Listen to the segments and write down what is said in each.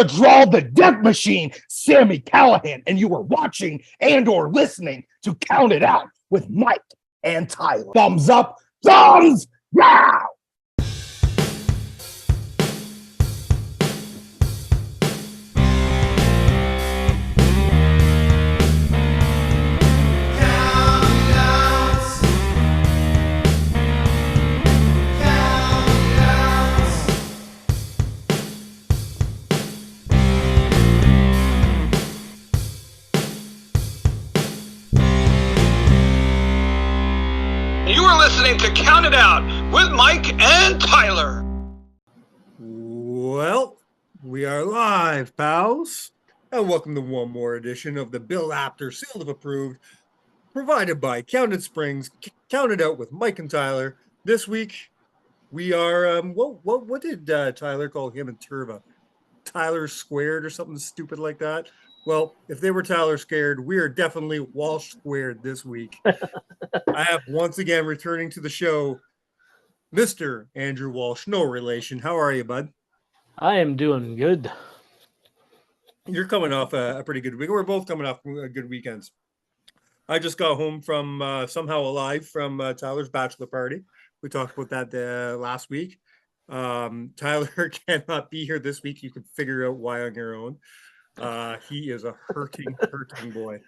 the Draw the Death Machine, Sammy Callahan, and you are watching and or listening to Count It Out with Mike and Tyler. Thumbs up, thumbs down! You are listening to Count It Out with Mike and Tyler. Well, we are live, pals, and welcome to one more edition of the Bill Apter Seal of Approved, provided by Counted Springs. Count It Out with Mike and Tyler. This week, we are what did Tyler call him and Turva? Tyler Squared or something stupid like that. Well, if they were Tyler Scared, we are definitely Walsh Squared this week. I have once again returning to the show, Mr. Andrew Walsh. No relation. How are you, bud? I am doing good. You're coming off a pretty good week. We're both coming off good weekends. I just got home from somehow alive from Tyler's bachelor party. We talked about that last week. Tyler cannot be here this week. You can figure out why on your own. He is a hurting boy.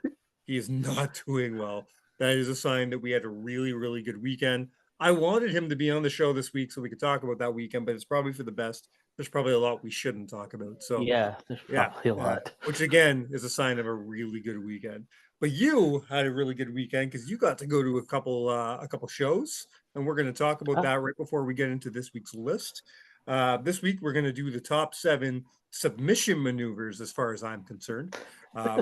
He is not doing well. That is a sign that we had a really, really good weekend. I wanted him to be on the show this week so we could talk about that weekend, but it's probably for the best. There's probably a lot we shouldn't talk about. So yeah, there's probably a lot. Which again is a sign of a really good weekend. But you had a really good weekend because you got to go to a couple shows, and we're going to talk about that right before we get into this week's list. This week we're going to do the top 7 submission maneuvers as far as I'm concerned,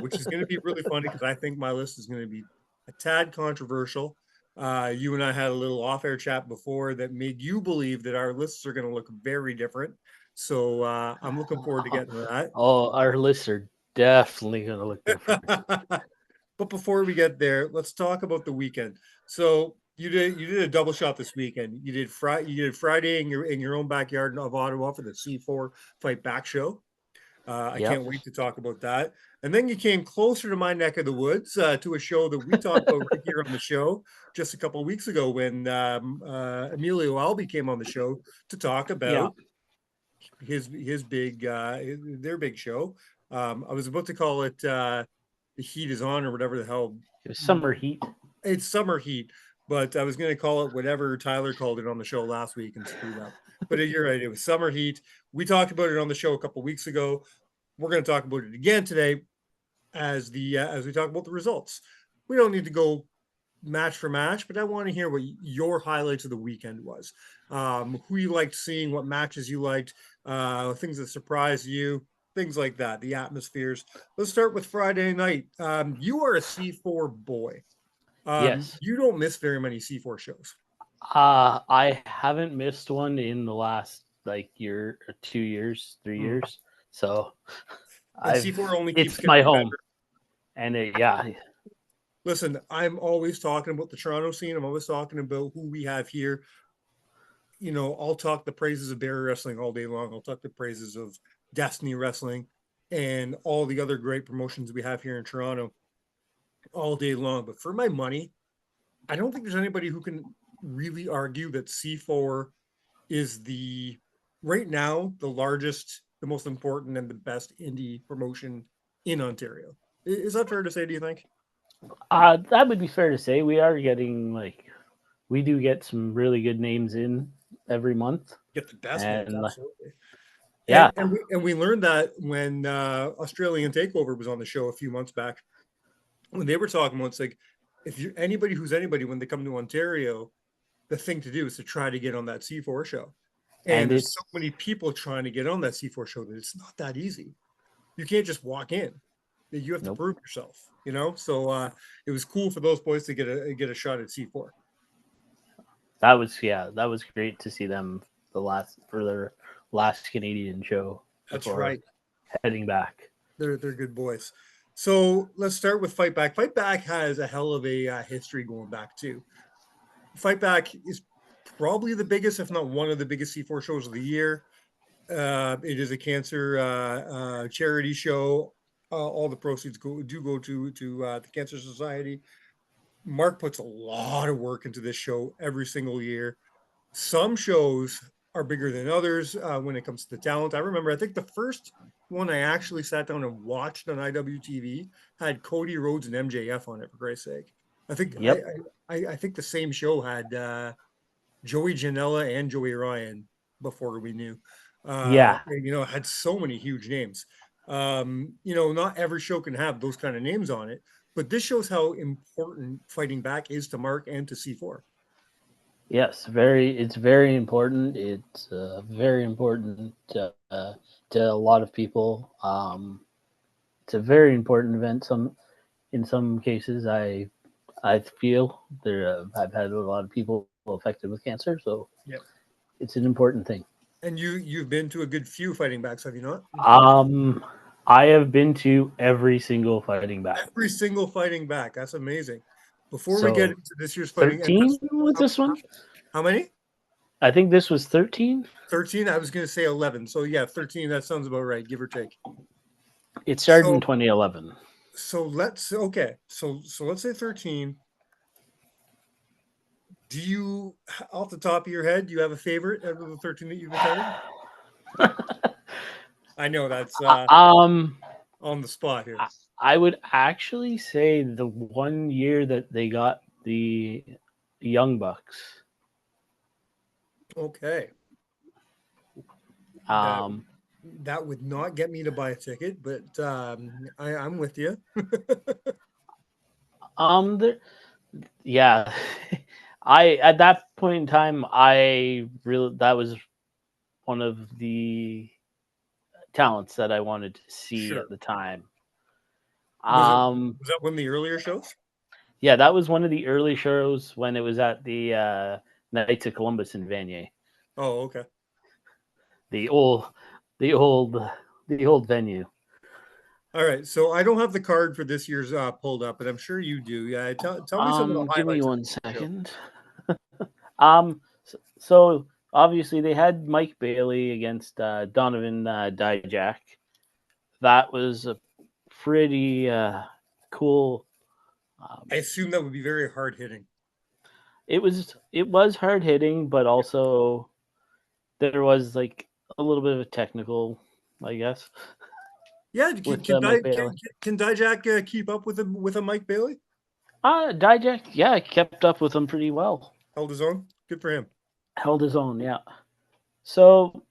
which is going to be really funny because I think my list is going to be a tad controversial. You and I had a little off-air chat before that made you believe that our lists are going to look very different. So I'm looking forward to getting to that. Oh, our lists are definitely going to look different. But before we get there, let's talk about the weekend. So you did a double shot this weekend. You did Friday in your own backyard of Ottawa for the C4 Fight Back show. I can't wait to talk about that. And then you came closer to my neck of the woods to a show that we talked about right here on the show just a couple of weeks ago when Emilio Albi came on the show to talk about their big show. I was about to call it The Heat is On or whatever the hell. It was Summer Heat. It's Summer Heat, but I was going to call it whatever Tyler called it on the show last week and screwed up. But you're right, it was Summer Heat. We talked about it on the show a couple of weeks ago. We're going to talk about it again today as we talk about the results. We don't need to go match for match, but I want to hear what your highlights of the weekend was. Who you liked seeing, what matches you liked, things that surprised you, things like that, the atmospheres. Let's start with Friday night. You are a C4 boy. Yes. You don't miss very many C4 shows. I haven't missed one in the last year, 2 years, 3 years. So C4 only keeps it's my home. Better. And Listen, I'm always talking about the Toronto scene. I'm always talking about who we have here. You know, I'll talk the praises of Barry Wrestling all day long. I'll talk the praises of Destiny Wrestling and all the other great promotions we have here in Toronto all day long. But for my money, I don't think there's anybody who can really argue that C4 is right now the largest, the most important, and the best indie promotion in Ontario. Is that fair to say, do you think? that would be fair to say. We are getting we do get some really good names in every month. Get the best names, absolutely. Yeah. And we learned that when Australian Takeover was on the show a few months back, when they were talking about, it's like, if you're anybody who's anybody, when they come to Ontario, the thing to do is to try to get on that C4 show. And there's so many people trying to get on that C4 show that it's not that easy. You can't just walk in. You have to prove yourself, you know? So it was cool for those boys to get a shot at C4. That was great to see them for their last Canadian show. That's right. Heading back. They're good boys. So let's start with Fight Back. Fight Back has a hell of a history going back too. Fight Back is probably the biggest, if not one of the biggest C4 shows of the year. It is a cancer charity show. All the proceeds go to the Cancer Society. Mark puts a lot of work into this show every single year. Some shows are bigger than others when it comes to the talent. I remember, I think the first one I actually sat down and watched on IWTV had Cody Rhodes and MJF on it, for Christ's sake. I think Yep. I think the same show had Joey Janela and Joey Ryan before we knew. Yeah. Had so many huge names. Not every show can have those kind of names on it, but this shows how important fighting back is to Mark and to C4. Yes, it's very important. It's very important to a lot of people. It's a very important event. In some cases, I feel I've had a lot of people affected with cancer, so Yep. It's an important thing. And you've been to a good few fighting backs, have you not? I have been to every single fighting back. Every single fighting back. That's amazing. Before we get into this year's fighting, 13 with this one? How many? I think this was 13. 13? I was going to say 11. So yeah, 13. That sounds about right, give or take. It started in 2011. So let's say 13. Do you, off the top of your head, do you have a favorite out of the 13 that you've attended? I know that's on the spot here. I would actually say the one year that they got the Young Bucks. Okay. That would not get me to buy a ticket, but I'm with you. Yeah. At that point in time, that was one of the talents that I wanted to see at the time. Was that one of the earlier shows? Yeah, that was one of the early shows when it was at the Knights of Columbus in Vanier. Oh, okay. The old venue. All right, so I don't have the card for this year's pulled up, but I'm sure you do. Yeah, tell me some of the highlights. Give me 1 second. So obviously they had Mike Bailey against Donovan Dijak. That was a pretty cool. I assume that would be very hard hitting. It was hard hitting, but also there was like a little bit of a technical, I guess. Yeah, can Dijak keep up with a Mike Bailey? Dijak, kept up with him pretty well. Held his own. Good for him. Held his own, yeah. So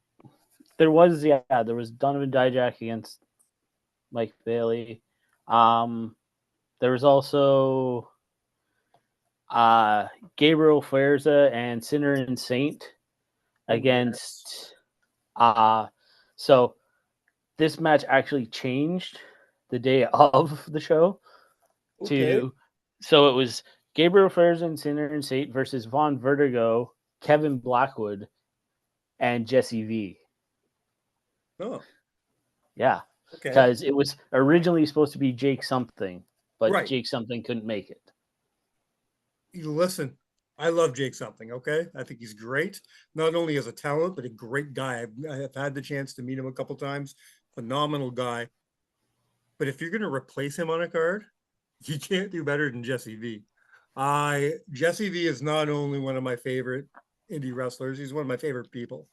there was Donovan Dijak against Mike Bailey. There was also Gabriel Ferza and Sinner and Saint against. So this match actually changed the day of the show. So it was Gabriel Ferza and Sinner and Saint versus Von Vertigo, Kevin Blackwood, and Jesse V. Oh, yeah. Okay. Because it was originally supposed to be Jake something, but Right. Jake something couldn't make it. Listen, I love Jake something. Okay, I think he's great. Not only as a talent, but a great guy. I have had the chance to meet him a couple times. Phenomenal guy. But if you're going to replace him on a card, you can't do better than Jesse V. Jesse V is not only one of my favorite indie wrestlers, he's one of my favorite people.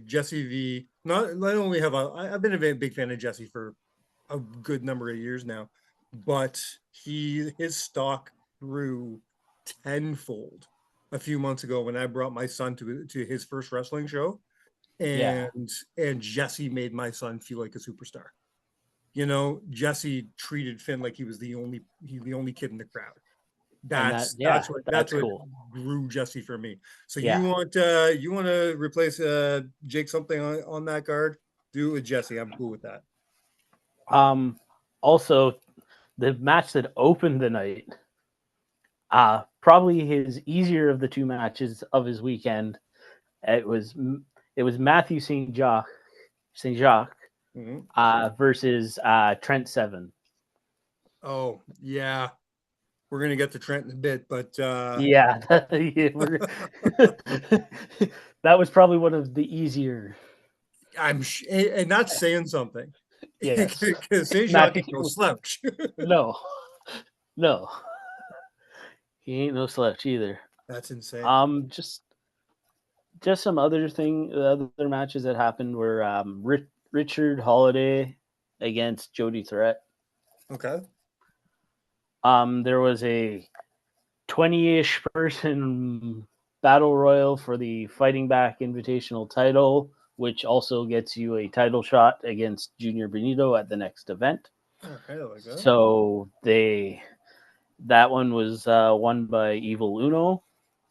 Jesse V, not only I've been a big fan of Jesse for a good number of years now, but his stock grew tenfold a few months ago when I brought my son to his first wrestling show, and Jesse made my son feel like a superstar. Jesse treated Finn like he was the only kid in the crowd. That's what cool. Grew Jesse for me. So you want to replace Jake something on that card? Do it with Jesse. I'm cool with that. Also, the match that opened the night, probably his easier of the two matches of his weekend. It was Matthew St. Jacques versus Trent Seven. Oh yeah. We're going to get to Trent in a bit, but that was probably one of the easier. and that's saying something. Yes. Because Saint Not Jacques ain't no slouch. No. No. He ain't no slouch either. That's insane. Just some other matches that happened were Richard Holiday against Jody Threat. Okay. There was a 20-ish person battle royal for the Fighting Back Invitational title, which also gets you a title shot against Junior Benito at the next event. Okay, like that. So that one was won by Evil Uno.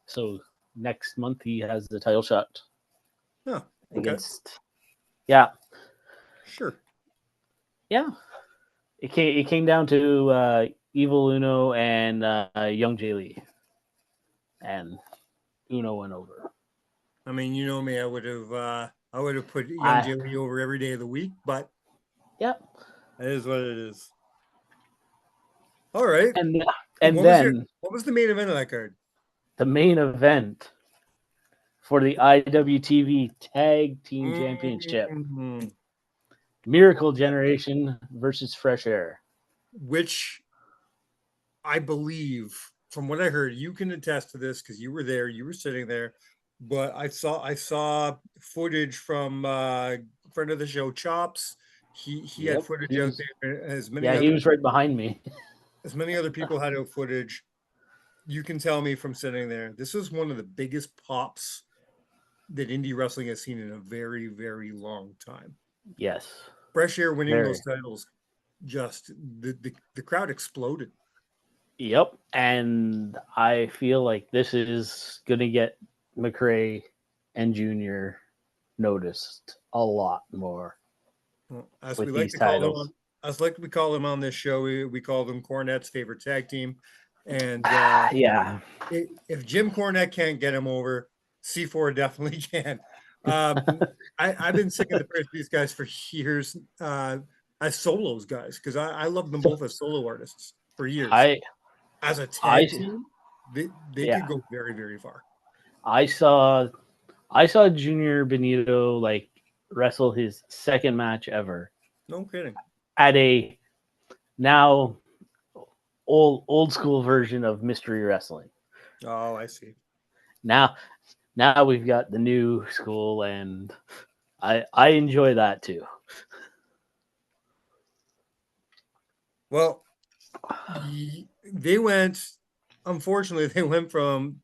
So next month he has the title shot against. Yeah. Sure. Yeah. It came down to Evil Uno and Young Jay Lee, and Uno went over. I mean, you know me, I would have put Young Jay Lee over every day of the week, but yep, that is what it is. All right. And what was the main event of that card? The main event for the IWTV Tag Team Championship. Miracle Generation versus Fresh Air. Which I believe, from what I heard, you can attest to this because you were there, you were sitting there. But I saw footage from friend of the show, Chops. He had footage out there. As many he was right behind me. As many other people had out footage. You can tell me from sitting there, this is one of the biggest pops that indie wrestling has seen in a very, very long time. Yes. Fresh Air winning those titles, just the crowd exploded. Yep. And I feel like this is going to get McRae and Junior noticed a lot more. Well, as we like to call them on this show, we call them Cornette's favorite tag team. And if Jim Cornette can't get him over, C4 definitely can. I've been sick of the praise of these guys for years as solos, guys, because I love them both as solo artists for years. As a tag team, they could go very, very far. I saw Junior Benito wrestle his second match ever. No kidding. At a now old school version of Mystery Wrestling. Oh, I see. Now we've got the new school, and I enjoy that too. Well, they went from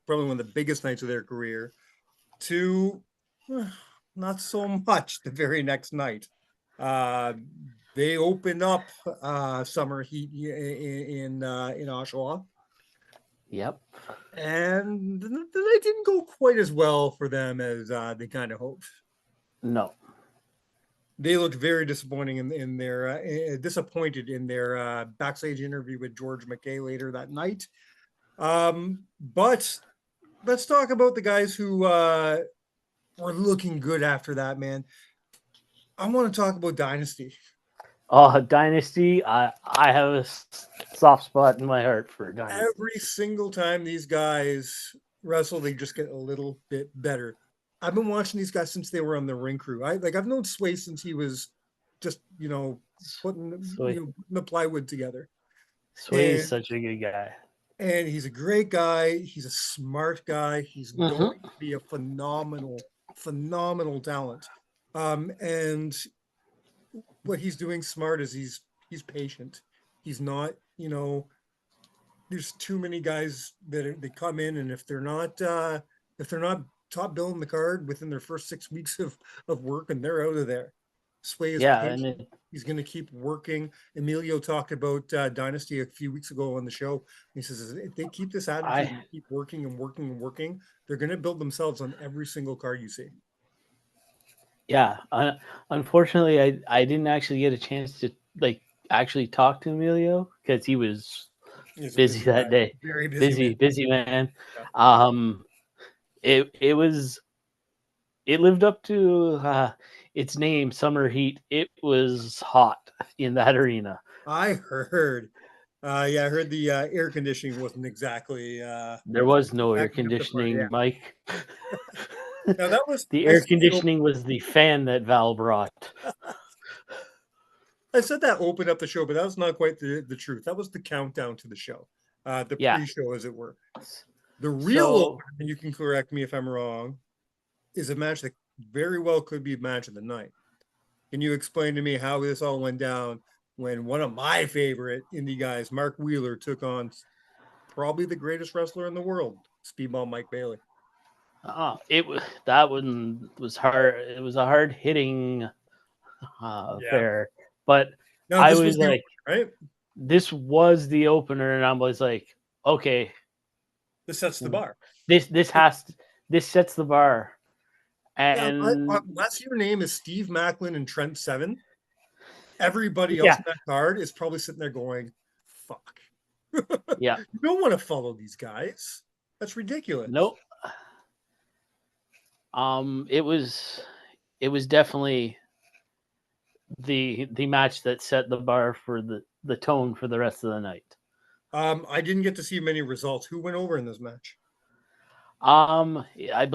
probably one of the biggest nights of their career to not so much the very next night. They opened up Summer Heat in Oshawa. Yep. And the night didn't go quite as well for them as they kind of hoped. No. They looked very disappointing in their disappointed in their backstage interview with George McKay later that night. But let's talk about the guys who were looking good after that, man. I want to talk about Dynasty. Oh, Dynasty. I have a soft spot in my heart for Dynasty. Every single time these guys wrestle, they just get a little bit better. I've been watching these guys since they were on the ring crew. I've known Sway since he was just, putting the plywood together. Sway is such a good guy. And he's a great guy. He's a smart guy. He's going to be a phenomenal talent. And what he's doing smart is he's patient. He's not, there's too many guys that they come in, and if they're not top billing the card within their first 6 weeks of work, and they're out of there. Sway is patient. He's going to keep working. Emilio talked about Dynasty a few weeks ago on the show. He says if they keep this attitude and keep working and working and working, they're going to build themselves on every single card you see. Yeah, unfortunately, I didn't actually get a chance to actually talk to Emilio because he was busy that day. Very busy man. Yeah. It lived up to its name, Summer Heat. It was hot in that arena. I heard. I heard the air conditioning wasn't exactly. There was no air conditioning, Mike. Now that was The I air said conditioning was the fan that Val brought. I said that opened up the show, but that was not quite the truth. That was the countdown to the show, the Yeah. pre-show, as it were. The real So, opener, and you can correct me if I'm wrong, is a match that very well could be a match of the night. Can you explain to me how this all went down when one of my favorite indie guys, Mark Wheeler, took on probably the greatest wrestler in the world, Speedball Mike Bailey? that one was hard. It was a hard hitting affair, but Now I this was was the like, opener, right? this was the opener, and I was like, okay, This sets the bar. this sets the bar, Yeah, and unless your name is Steve Macklin and Trent Seven, everybody else yeah, in that card is probably sitting there going, "Fuck." yeah, You don't want to follow these guys. That's ridiculous. nope. It was definitely the match that set the bar for the tone for the rest of the night. I didn't get to see many results. Who went over in this match? I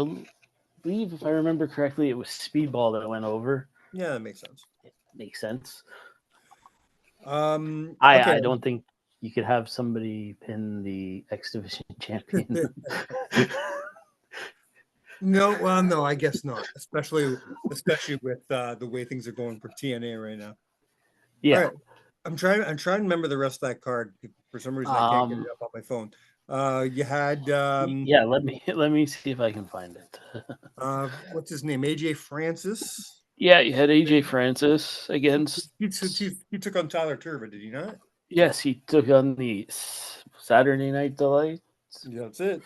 believe if I remember correctly, it was Speedball that went over. Yeah, that makes sense. Makes sense. Okay. I don't think you could have somebody pin the X Division champion. No, well, no, I guess not. Especially with the way things are going for TNA right now. Yeah. All right. I'm trying to remember the rest of that card. For some reason, I can't get it up on my phone. You had yeah. Let me see if I can find it. what's his name? AJ Francis. Yeah, you had AJ Francis against. He took on Tyler Turva, did he not? Yes, he took on the Saturday Night Delight. Yeah, that's it.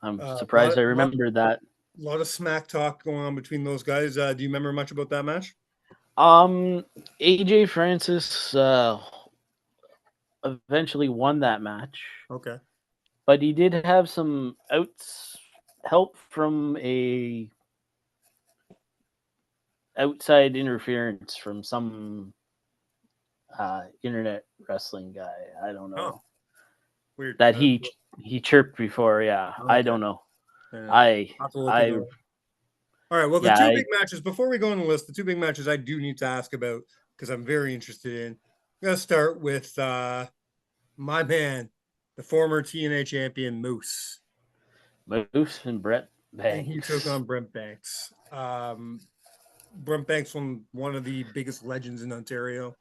I'm surprised I remembered that. A lot of smack talk going on between those guys. Do you remember much about that match? AJ Francis eventually won that match. Okay. But he did have some help from a outside interference from some internet wrestling guy. I don't know. Oh, weird. That he chirped before. Yeah, okay. I don't know. Yeah. All right. Well, the two big matches before we go on the list, the two big matches I do need to ask about because I'm very interested in. I'm gonna start with my man, the former TNA champion Moose. Moose and Brent Banks. And he took on Brent Banks. Brent Banks, one of the biggest legends in Ontario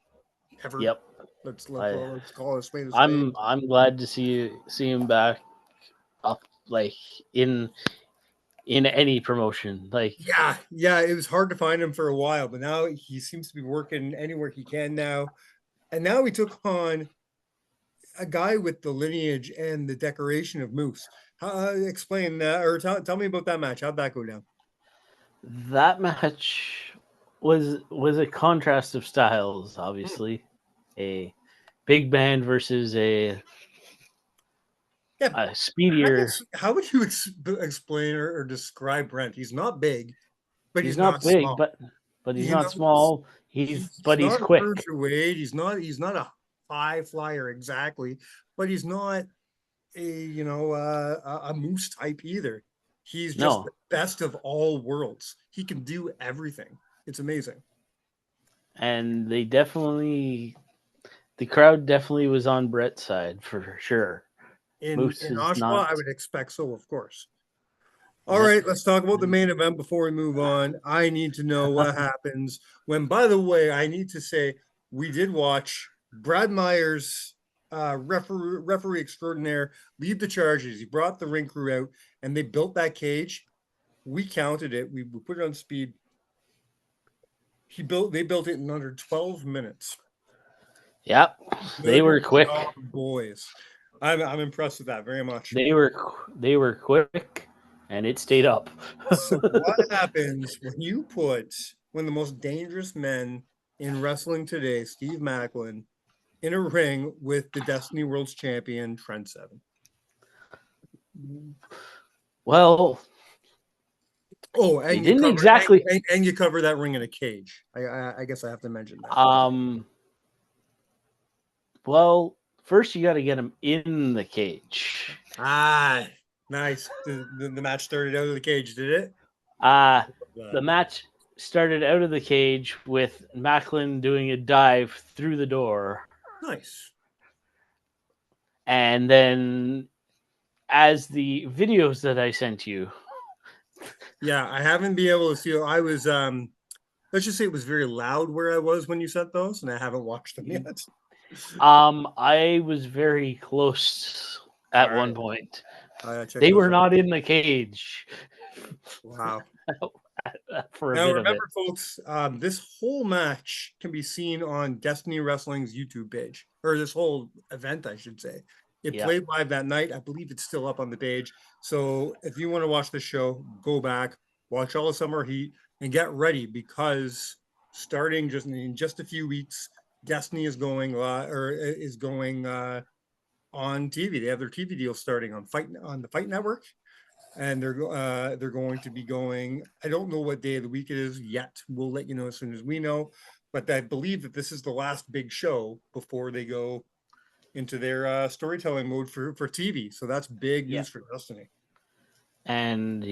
ever. Yep. Let's call it a spade. I'm glad to see him back up like in any promotion. Like yeah, it was hard to find him for a while, but now he seems to be working anywhere he can now. And now he took on a guy with the lineage and the decoration of Moose. Explain or tell me about that match. How'd that go down? That match was a contrast of styles, obviously. A big band versus a speedier. How would you explain or describe Brent? He's not big, but he's not big, small. but he's not small. He's quick. He's not a high flyer exactly, but he's not a Moose type either. He's just the best of all worlds. He can do everything. It's amazing. And the crowd definitely was on Brett's side for sure. In Oshawa, I would expect so, of course. All right, let's talk about the main event before we move on. I need to know what happens when, by the way, I need to say we did watch Brad Myers, referee extraordinaire, lead the charges. He brought the ring crew out and they built that cage. We counted it. We put it on speed. They built it in under 12 minutes. Yep. They were quick. Boys. I'm impressed with that very much. They were quick and it stayed up. So what happens when the most dangerous men in wrestling today, Steve Macklin, in a ring with the Destiny World's champion, Trent Seven? Well, and you cover that ring in a cage. I guess I have to mention that. Well, first you got to get him in the cage. Now Nice. The match started out of the cage, did it? The match started out of the cage with Macklin doing a dive through the door. Nice. And then, as the videos that I sent you. Yeah, I haven't been able to see. I was, let's just say it was very loud where I was when you sent those, and I haven't watched them yet. I was very close at one point. They were not in the cage. Wow. For a now bit remember, of it. folks, this whole match can be seen on Destiny Wrestling's YouTube page, or this whole event, I should say. It played live that night. I believe it's still up on the page. So if you want to watch the show, go back, watch all the Summer Heat, and get ready, because starting just in just a few weeks, Destiny is going on TV. They have their TV deal starting on the Fight Network, and they're going to be going. I don't know what day of the week it is yet. We'll let you know as soon as we know. But I believe that this is the last big show before they go into their storytelling mode for TV. So that's big news for Destiny. And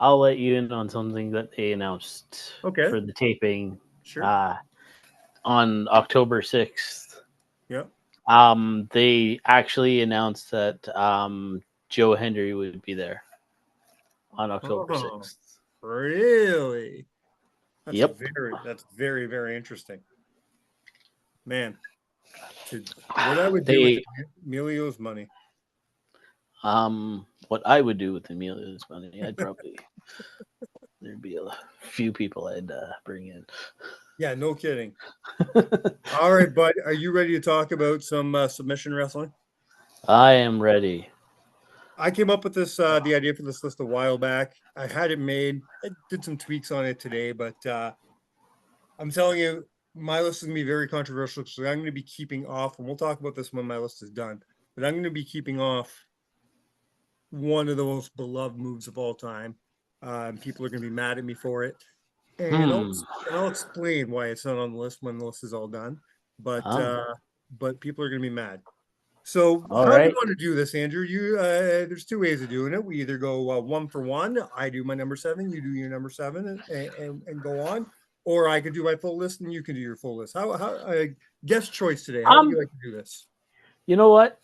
I'll let you in on something that they announced for the taping. Sure. On October 6th. Yeah. They actually announced that Joe Hendry would be there on October 6th. Really? Yep. That's very, very interesting. Man, what I would do with Emilio's money. What I would do with Emilio's money, I'd probably there'd be a few people I'd bring in. Yeah, no kidding. All right, bud, are you ready to talk about some submission wrestling? I am ready. I came up with this the idea for this list a while back. I had it made. I did some tweaks on it today, but I'm telling you, my list is going to be very controversial, so I'm going to be keeping off, and we'll talk about this when my list is done, but I'm going to be keeping off one of the most beloved moves of all time. People are going to be mad at me for it. And I'll explain why it's not on the list when the list is all done. But people are going to be mad. So how do you want to do this, Andrew? There's two ways of doing it. We either go 1 for 1. I do my number 7. You do your number 7, and go on. Or I could do my full list, and you can do your full list. How guest choice today? How do you like to do this? You know what?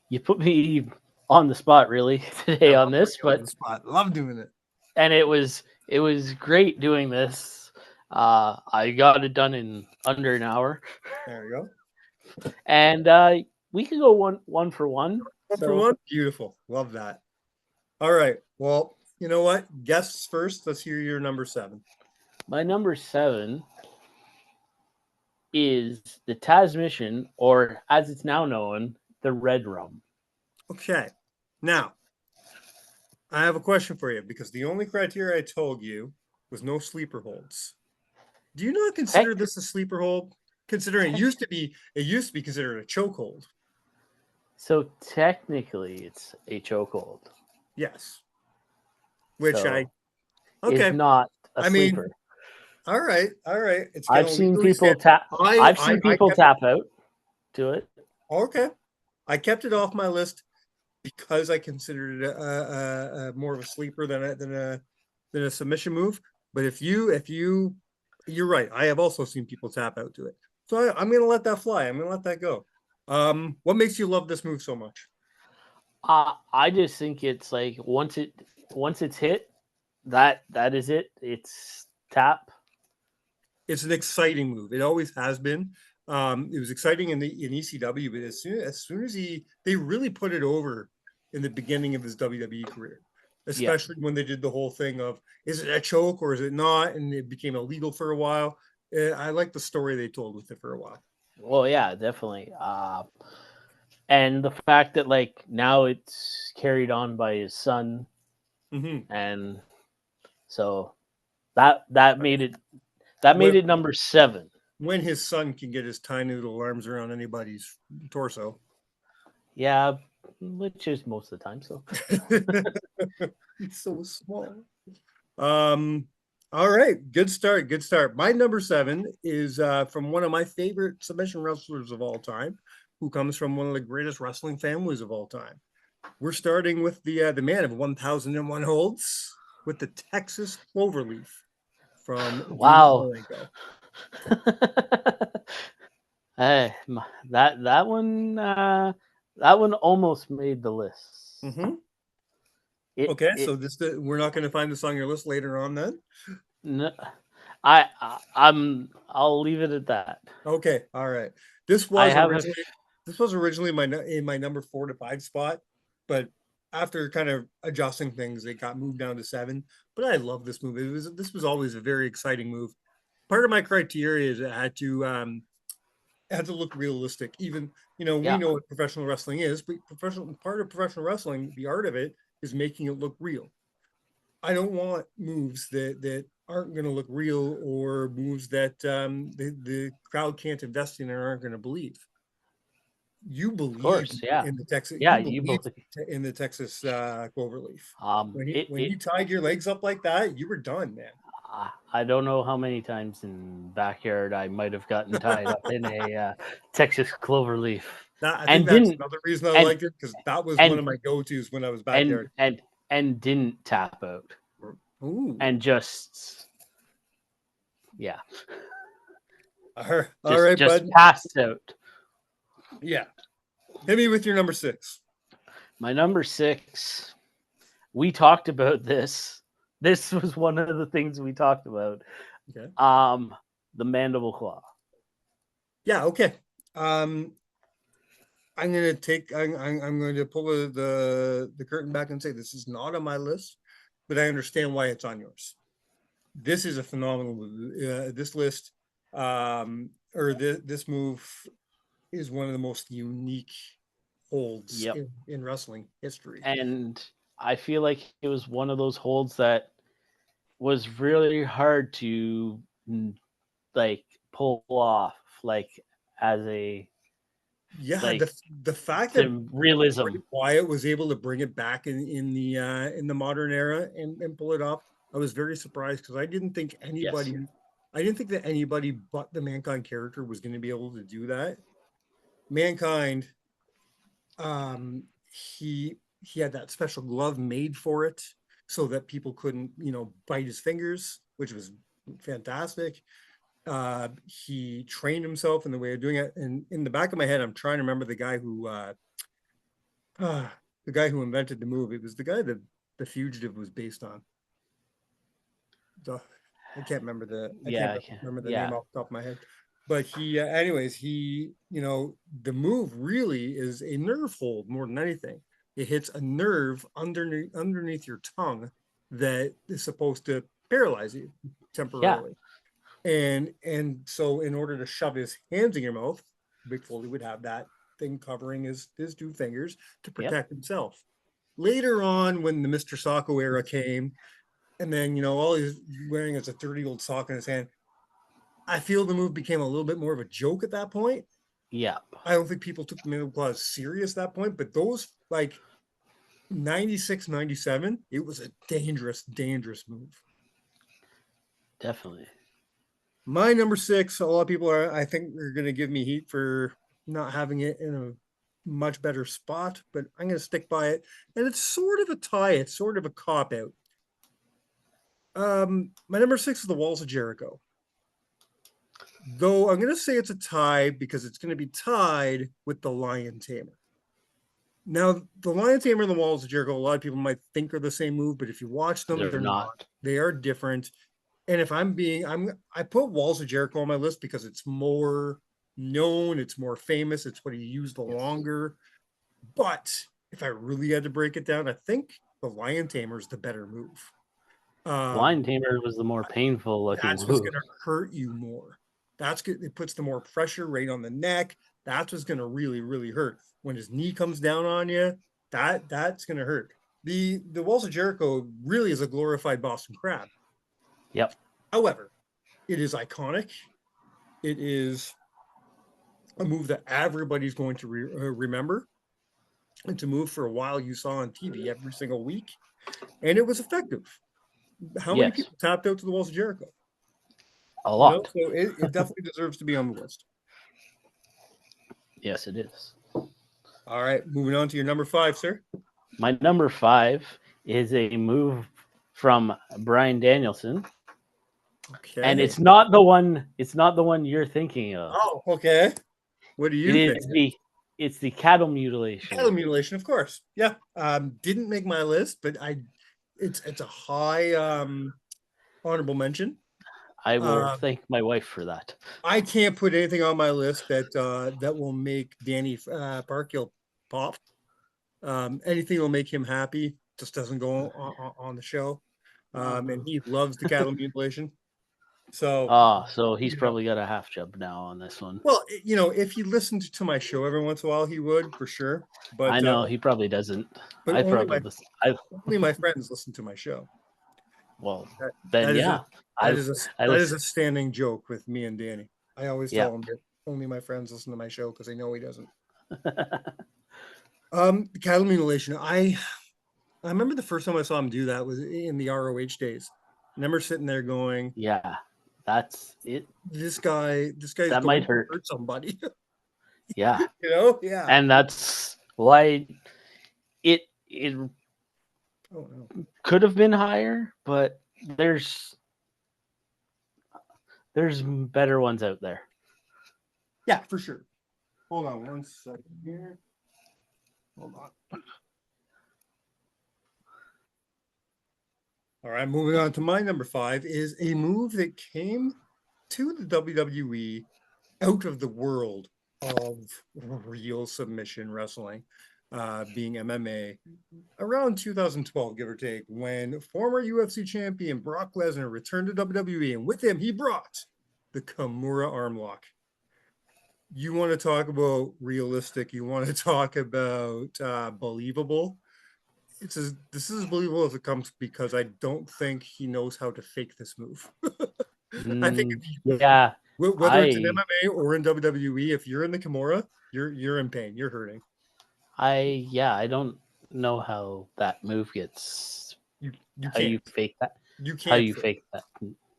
You put me on the spot really today on this, but love doing it. And it was great doing this. I got it done in under an hour. There you go. And we could go one for one. One for one? Beautiful. Love that. All right. Well, you know what? Guests first. Let's hear your number 7. My number 7 is the Taz Mission, or as it's now known, the Red Rum. Okay. Now, I have a question for you, because the only criteria I told you was no sleeper holds. Do you not consider this a sleeper hold? Considering it used to be considered a chokehold. So technically, it's a chokehold. Yes. Which is not a sleeper. All right. I've seen people tap. I've seen people tap out to it. Okay. I kept it off my list because I considered it a more of a sleeper than a submission move. But if you're right, I have also seen people tap out to it. So I'm going to let that fly. I'm going to let that go. What makes you love this move so much? I just think it's like once it's hit, that is it. It's tap. It's an exciting move. It always has been. It was exciting in ECW, but as soon as they really put it over in the beginning of his WWE career, especially when they did the whole thing of, is it a choke or is it not? And it became illegal for a while. I like the story they told with it for a while. Well, yeah, definitely. And the fact that like now it's carried on by his son, and so that made it number 7. When his son can get his tiny little arms around anybody's torso. Yeah, which is most of the time. So he's so small. All right, good start. My number 7 is from one of my favorite submission wrestlers of all time, who comes from one of the greatest wrestling families of all time. We're starting with the man of 1,001 holds with the Texas Cloverleaf from Wow. Malenko. Hey, that one almost made the list. Mm-hmm. It, Okay, it, so we're not going to find this on your list later on then. no, I'll leave it at that. Okay, all right. This was originally my number 4 to 5 spot, but after kind of adjusting things, it got moved down to 7. But I love this movie. This was always a very exciting move. Part of my criteria is it had to look realistic. Even we know what professional wrestling is, but part of professional wrestling, the art of it, is making it look real. I don't want moves that aren't going to look real, or moves that the crowd can't invest in and aren't going to believe. You believe in the Texas. Yeah, you believe in the Texas Cloverleaf. When you tied your legs up like that, you were done, man. I don't know how many times in backyard I might have gotten tied up in a Texas Cloverleaf. I think that's another reason I liked it, because that was one of my go-tos when I was backyard. And didn't tap out. Ooh. And just all right, just bud. Passed out. Yeah. Hit me with your number 6. My number 6, we talked about this. This was one of the things we talked about. Okay. The mandible claw. Yeah, okay. I'm going to pull the curtain back and say this is not on my list, but I understand why it's on yours. This is a phenomenal movie. This list, this move is one of the most unique holds in wrestling history. And I feel like it was one of those holds that was really hard to pull off, as a the fact that realism. Wyatt was able to bring it back in the modern era and pull it off, I was very surprised, because I didn't think that anybody but the Mankind character was going to be able to do that. Mankind, he had that special glove made for it so that people couldn't, bite his fingers, which was fantastic. He trained himself in the way of doing it. And in the back of my head, I'm trying to remember the guy who invented the move. It was the guy that The Fugitive was based on. I can't remember the name off the top of my head. But the move really is a nerve hold more than anything. It hits a nerve underneath your tongue that is supposed to paralyze you temporarily. Yeah. And so in order to shove his hands in your mouth, Mick Foley would have that thing covering his 2 fingers to protect himself. Later on, when the Mr. Socko era came, and then, all he's wearing is a dirty old sock in his hand, I feel the move became a little bit more of a joke at that point. Yeah. I don't think people took the mandible claw serious at that point, but those 96, 97, it was a dangerous, dangerous move. Definitely. My number 6, a lot of people I think are going to give me heat for not having it in a much better spot, but I'm going to stick by it. And it's sort of a tie. It's sort of a cop-out. My number 6 is the Walls of Jericho. Though I'm going to say it's a tie, because it's going to be tied with the Lion Tamer. Now, the Lion Tamer and the Walls of Jericho, a lot of people might think are the same move, but if you watch them, they're not. They are different. And if I put Walls of Jericho on my list because it's more known, it's more famous, it's what he used longer. But if I really had to break it down, I think the Lion Tamer is the better move. Lion Tamer was the more painful looking That's move. what's going to hurt you more. That's good. It puts the more pressure right on the neck. That's what's going to really, really hurt. When his knee comes down on you, that's going to hurt. The Walls of Jericho really is a glorified Boston Crab. Yep. However, it is iconic. It is a move that everybody's going to remember. It's a move for a while you saw on TV every single week, and it was effective. How many people tapped out to the Walls of Jericho? A lot. So it definitely deserves to be on the list. Yes, it is. All right, moving on to your number 5, sir. My number 5 is a move from Bryan Danielson, Okay. and it's not the one. It's not the one you're thinking of. Oh, okay. What do you It think? is it's the cattle mutilation. Cattle mutilation, of course. Yeah. Didn't make my list, but it's a high honorable mention. I will thank my wife for that. I can't put anything on my list that will make Danny Parkhill pop. Anything that will make him happy just doesn't go on the show. And he loves the cattle mutilation. So, so he's probably got a half job now on this one. well, if he listened to my show every once in a while, he would for sure. But I know he probably doesn't. but I only probably listen. only my friends listen to my show. Well, That- then that is yeah, That I is listen. a standing joke with me and Danny. I always Yeah. tell him that only my friends listen to my show because they know he doesn't. The cattle mutilation. I remember the first time I saw him do that was in the ROH days. I remember sitting there going, Yeah, that's it. This guy's That going might to hurt. somebody. Yeah, Yeah. and that's why it Oh no. could have been higher, but there's better ones out there. Yeah, for sure. Hold on 1 second here. Hold on. All right, moving on to my number 5 is a move that came to the WWE out of the world of real submission wrestling, being MMA, around 2012, give or take, when former UFC champion Brock Lesnar returned to WWE, and with him he brought the Kimura arm lock. You want to talk about realistic, you want to talk about believable. This is as believable as it comes because I don't think he knows how to fake this move. I think yeah, whether it's in MMA or in WWE, if you're in the Kimura, you're in pain, you're hurting. I don't know how that move gets. You how you fake that? You can't. How you fake that?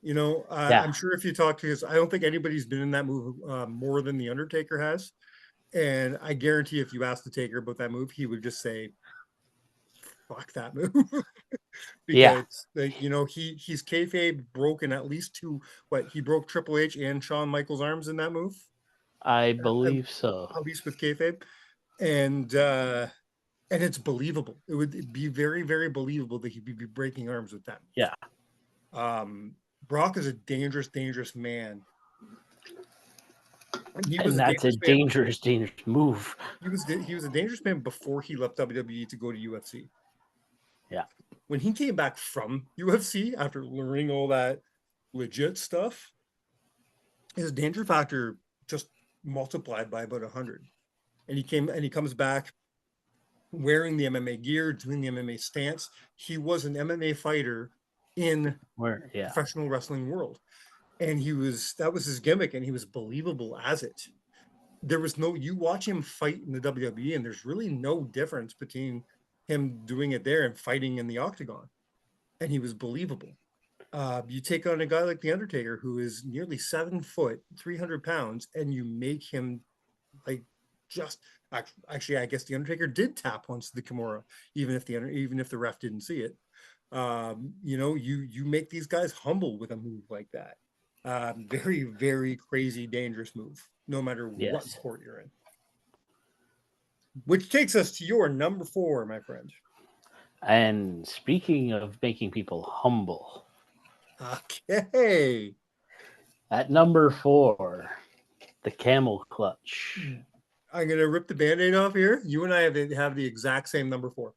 Yeah. I'm sure if you talk to us, I don't think anybody's been in that move more than the Undertaker has, and I guarantee if you asked the Taker about that move, he would just say, "Fuck that move," because he's kayfabe broken at least two. He broke Triple H and Shawn Michaels' arms in that move. I believe so. At least with kayfabe, and it's believable. It would be very, very believable that he'd be breaking arms with that. Yeah. Brock is a dangerous, dangerous man. And that's a dangerous move. He was a dangerous man before he left WWE to go to UFC. Yeah. When he came back from UFC after learning all that legit stuff, his danger factor just multiplied by about 100. And he comes back wearing the MMA gear, doing the MMA stance. He was an MMA fighter in professional wrestling world. And that was his gimmick, and he was believable as it. There was you watch him fight in the WWE, and there's really no difference between him doing it there and fighting in the octagon. And he was believable. You take on a guy like The Undertaker, who is nearly 7 foot, 300 pounds, and you make him actually, I guess The Undertaker did tap once the Kimura, even if the ref didn't see it. You make these guys humble with a move like that. Very, very crazy, dangerous move, no matter what sport you're in. Which takes us to your number 4, my friend. And speaking of making people humble. Okay. At number 4, the camel clutch. I'm going to rip the Band-Aid off here. You and I have the exact same number 4.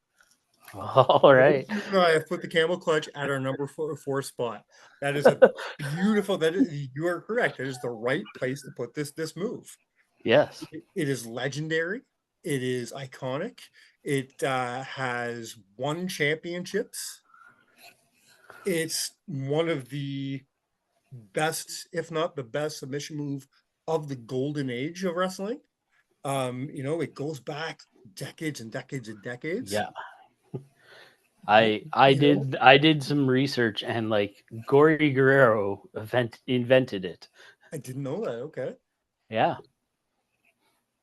All right. You and I have put the camel clutch at our number 4 spot. That is a beautiful. You are correct. That is the right place to put this move. Yes. It is legendary. It is iconic. It has won championships. It's one of the best, if not the best, submission move of the golden age of wrestling. It goes back decades and decades and decades. Yeah. I did some research, and Gory Guerrero invented it. I didn't know that. Okay. Yeah.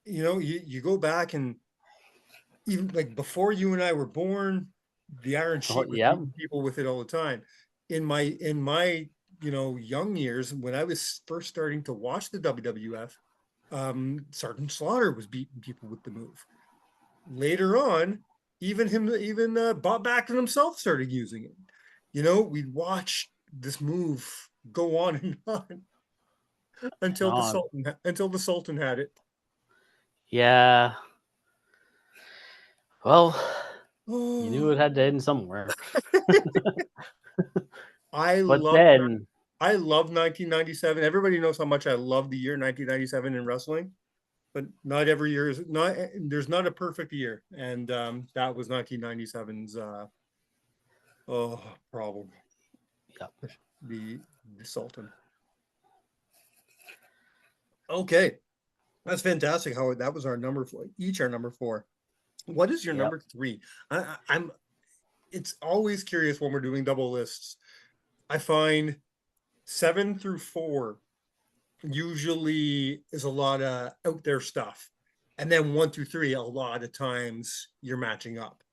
you go back and even like before you and I were born, the Iron Oh, Sheik was yeah. beating people with it all the time. In my young years when I was first starting to watch the WWF, Sergeant Slaughter was beating people with the move. Later on, even Bob Backlund himself started using it. We'd watch this move go on and on until the No, Sultan had it. yeah. Well, you knew Oh, it had to end somewhere. I But love then, I love 1997. Everybody knows how much I love the year 1997 in wrestling, but not every year is not. There's not a perfect year, and that was 1997's problem. yeah. The the Sultan. Okay, that's fantastic. How that was our number four, each our number four. What is your Yep. number three? I'm. It's always curious when we're doing double lists. I find 7 through 4 usually is a lot of out there stuff. And then 1 through 3, a lot of times you're matching up.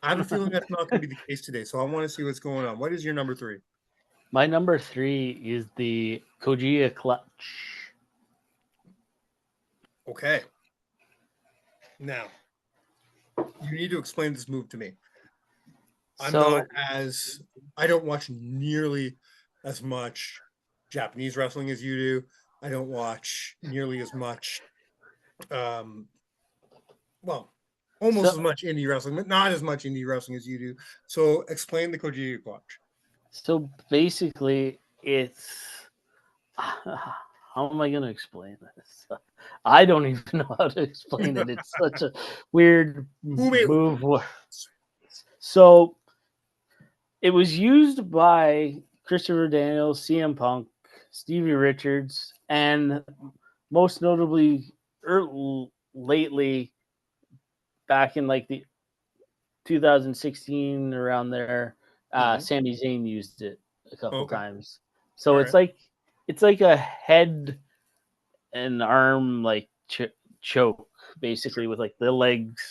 I have a feeling that's not going to be the case today. So I want to see what's going on. What is your number 3? My number 3 is the Kojia clutch. Okay. Now, you need to explain this move to me. I don't watch nearly as much Japanese wrestling as you do. I don't watch nearly as much almost as much indie wrestling, but not as much indie wrestling as you do. So explain the Kojia clutch. So basically, it's how am I going to explain this? I don't even know how to explain it. It's such a weird move. So it was used by Christopher Daniels, CM Punk, Stevie Richards, and most notably, lately, back in like the 2016 around there, Sami Zayn used it a couple times. So it's like a head and arm like choke, basically, with like the legs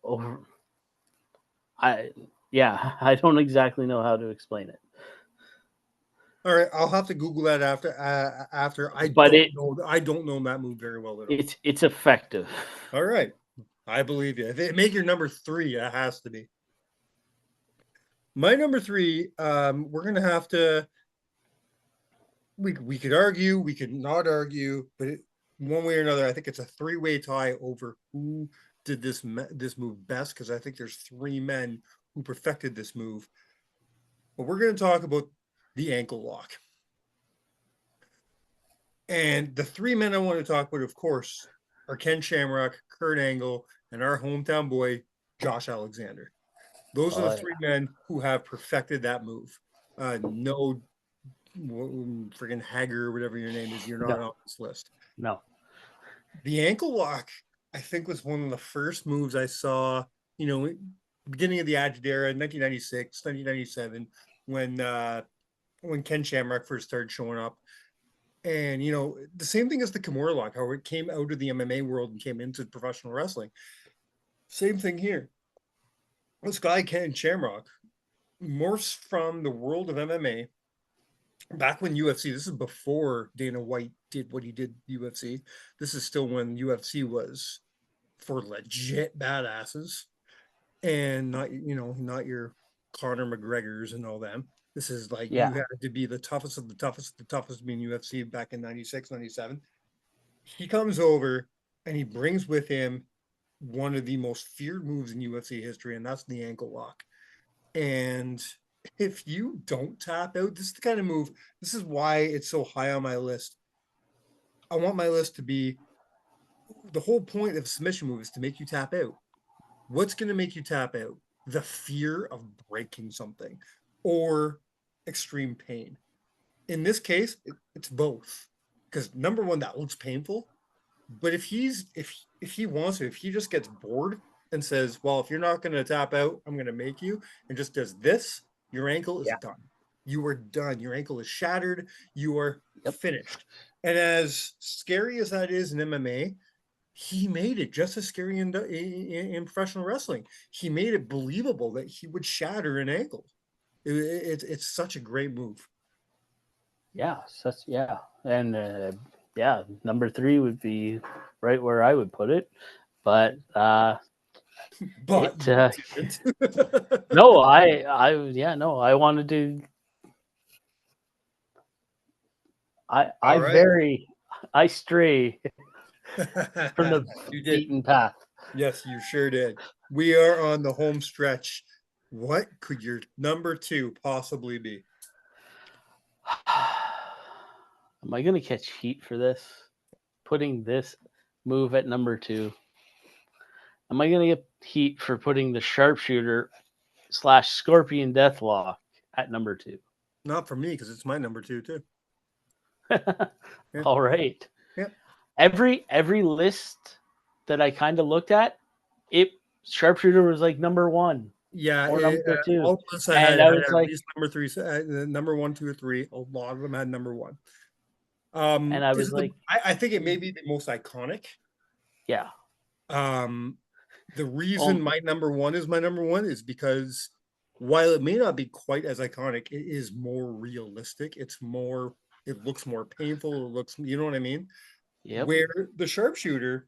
over. I don't exactly know how to explain it. All right, I'll have to Google that after. I don't know that move very well at all. It's effective. All right, I believe you. If it make your number 3, it has to be. My number 3, we're gonna have to. We could argue, we could not argue, but one way or another, I think it's a 3-way tie over who did this move best, because I think there's 3 men who perfected this move. But we're going to talk about the ankle lock. And the 3 men I want to talk about, of course, are Ken Shamrock, Kurt Angle, and our hometown boy, Josh Alexander. Those are the 3 men who have perfected that move. No friggin' Hager, whatever your name is, you're not on this list. No. The ankle lock, I think, was one of the first moves I saw, beginning of the Attitude Era, 1996, 1997, when Ken Shamrock first started showing up. And, the same thing as the Kimura lock, how it came out of the MMA world and came into professional wrestling. Same thing here. This guy, Ken Shamrock, morphs from the world of MMA back when UFC, this is before Dana White did what he did UFC. This is still when UFC was for legit badasses and not your Conor McGregors and all them. This is like you had to be the toughest of the toughest to be in UFC back in 96, 97. He comes over and he brings with him one of the most feared moves in UFC history, and that's the ankle lock. And if you don't tap out, this is the kind of move, this is why it's so high on my list. I want my list to be, the whole point of a submission move is to make you tap out. What's going to make you tap out? The fear of breaking something or extreme pain. In this case, it's both. Because number one, that looks painful. But if he wants to, if he just gets bored and says, well, if you're not going to tap out, I'm going to make you, and just does this, your ankle is done. You are done. Your ankle is shattered. You are finished. And as scary as that is in MMA, he made it just as scary in professional wrestling. He made it believable that he would shatter an ankle. It's such a great move. Yeah, and number 3 would be right where I would put it, but But no, I wanted to. All right. I stray from the You did. beaten path. Yes, you sure did. We are on the home stretch. What could your number 2 possibly be? Am I going to catch heat for this? Putting this move at number 2. Am I going to get heat for putting the sharpshooter / scorpion deathlock at number 2? Not for me, because it's my number 2 too. Yeah. All right. Yeah. Every list that I kind of looked at, sharpshooter was like number 1. Yeah, or number 2. All of us And I was at like, least number 3, number 1, 2, or 3. A lot of them had number 1. and I was like, I think it may be the most iconic. yeah. The reason my number 1 is my number 1 is because while it may not be quite as iconic, it is more realistic. It looks more painful. It looks, you know what I mean? Yeah. Where the sharpshooter,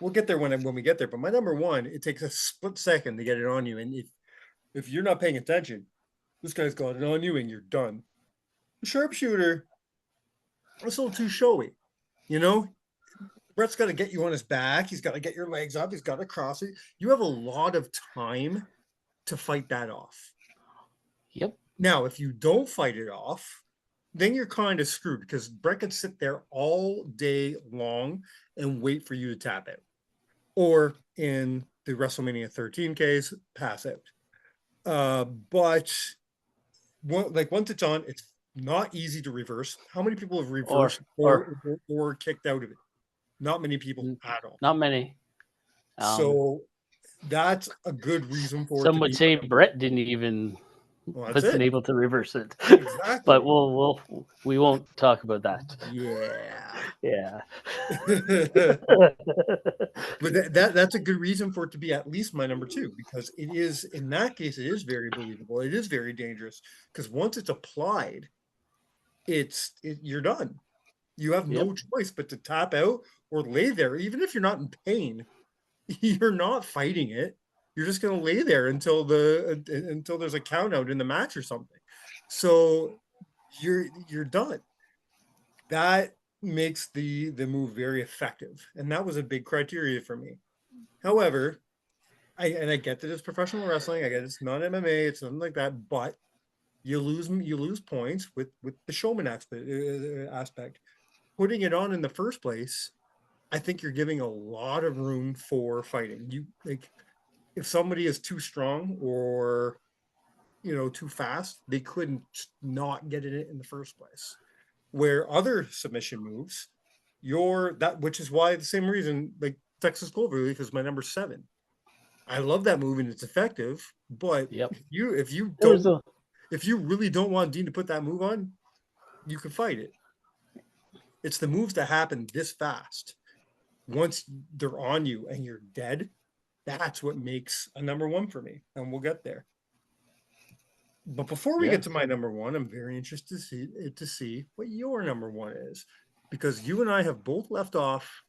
we'll get there when we get there. But my number 1, it takes a split second to get it on you, and if you're not paying attention, this guy's got it on you, and you're done. The sharpshooter, it's a little too showy, you know. Brett's got to get you on his back. He's got to get your legs up. He's got to cross it. You have a lot of time to fight that off. Yep. Now, if you don't fight it off, then you're kind of screwed, because Brett could sit there all day long and wait for you to tap out. Or in the WrestleMania 13 case, pass out. But once it's on, it's not easy to reverse. How many people have reversed or kicked out of it? Not many people at all. Not many. So that's a good reason for some would say Brett didn't even wasn't able to reverse it. Exactly. But we won't talk about that. Yeah. But that's a good reason for it to be at least my number 2, because it is, in that case, it is very believable. It is very dangerous, because once it's applied, you're done. You have no choice but to tap out or lay there. Even if you're not in pain, you're not fighting it. You're just going to lay there until there's a count out in the match or something. So you're done. That makes the move very effective, and that was a big criteria for me. However, I get that it's professional wrestling. I get it's not MMA. It's nothing like that. But you lose points with the showman aspect. Putting it on in the first place, I think you're giving a lot of room for fighting. If somebody is too strong or too fast, they couldn't not get it in the first place. Where other submission moves, which is why the same reason, like Texas Cloverleaf is my number 7. I love that move and it's effective, but if you really don't want Dean to put that move on, you can fight it. It's the moves that happen this fast. Once they're on you and you're dead, that's what makes a number 1 for me. And we'll get there. But before we get to my number 1, I'm very interested to see what your number 1 is. Because you and I have both left off